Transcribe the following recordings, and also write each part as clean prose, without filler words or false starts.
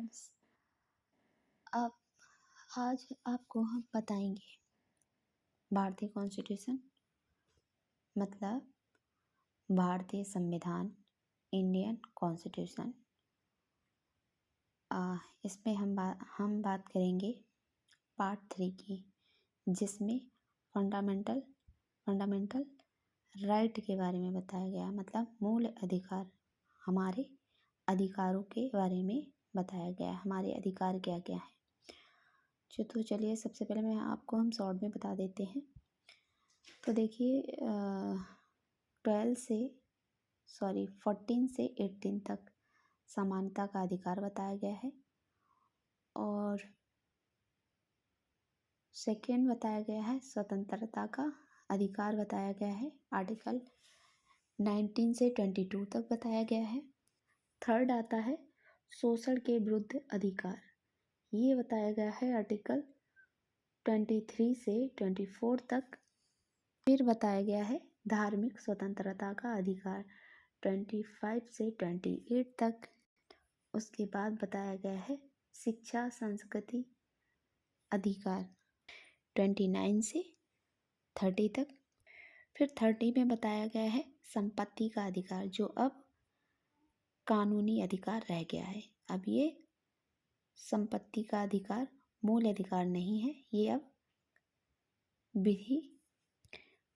Friends, अब आज आपको हम बताएंगे भारतीय कॉन्स्टिट्यूशन मतलब भारतीय संविधान, इंडियन कॉन्स्टिट्यूशन। इसमें हम बात करेंगे पार्ट 3 की, जिसमें फंडामेंटल राइट के बारे में बताया गया, मतलब मूल अधिकार, हमारे अधिकारों के बारे में बताया गया, हमारे अधिकार क्या क्या है। तो चलिए सबसे पहले हम शॉर्ट में बता देते हैं। तो देखिए 14 से 18 तक समानता का अधिकार बताया गया है, और सेकेंड बताया गया है स्वतंत्रता का अधिकार बताया गया है, आर्टिकल 19 से 22 तक बताया गया है। थर्ड आता है शोषण के विरुद्ध अधिकार, ये बताया गया है आर्टिकल 23 से 24 तक। फिर बताया गया है धार्मिक स्वतंत्रता का अधिकार 25 से 28 तक। उसके बाद बताया गया है शिक्षा संस्कृति अधिकार 29 से 30 तक। फिर 30 में बताया गया है संपत्ति का अधिकार, जो अब कानूनी अधिकार रह गया है। अब ये संपत्ति का अधिकार मूल अधिकार नहीं है, ये अब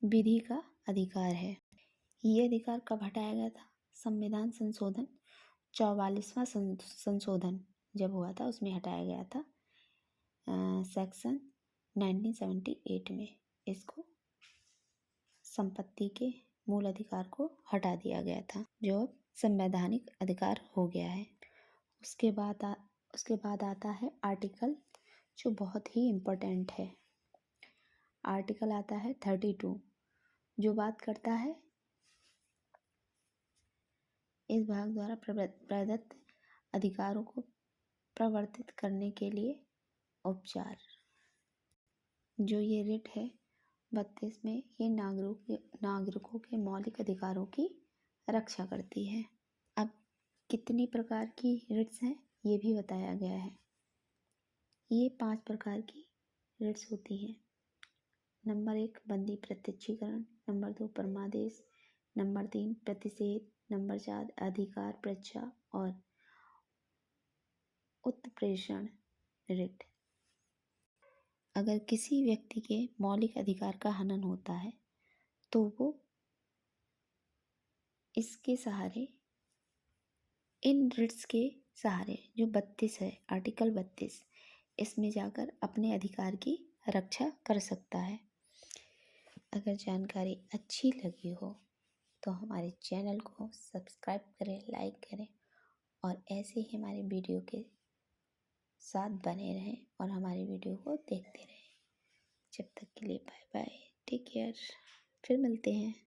विधि का अधिकार है। ये अधिकार कब हटाया गया था? संविधान संशोधन 44वां संशोधन जब हुआ था, उसमें हटाया गया था सेक्शन 1978 में। इसको संपत्ति के मूल अधिकार को हटा दिया गया था, जो अब संवैधानिक अधिकार हो गया है। उसके बाद आता है आर्टिकल, जो बहुत ही इम्पोर्टेंट है। आर्टिकल आता है 32, जो बात करता है इस भाग द्वारा प्रदत्त अधिकारों को प्रवर्तित करने के लिए उपचार। जो ये रिट है 32 में, ये नागरिकों के मौलिक अधिकारों की रक्षा करती है। अब कितनी प्रकार की रिट्स हैं ये भी बताया गया है। ये 5 प्रकार की रिट्स होती हैं। नंबर 1 बंदी प्रत्यक्षीकरण, नंबर 2 परमादेश, नंबर 3 प्रतिषेध, नंबर 4 अधिकार परीक्षा और उत्प्रेषण रिट। अगर किसी व्यक्ति के मौलिक अधिकार का हनन होता है तो वो इसके सहारे, इन रिट्स के सहारे, जो 32 है, आर्टिकल 32, इसमें जाकर अपने अधिकार की रक्षा कर सकता है। अगर जानकारी अच्छी लगी हो तो हमारे चैनल को सब्सक्राइब करें, लाइक करें, और ऐसे ही हमारे वीडियो के साथ बने रहें और हमारी वीडियो को देखते रहें। जब तक के लिए बाय बाय, टेक केयर, फिर मिलते हैं।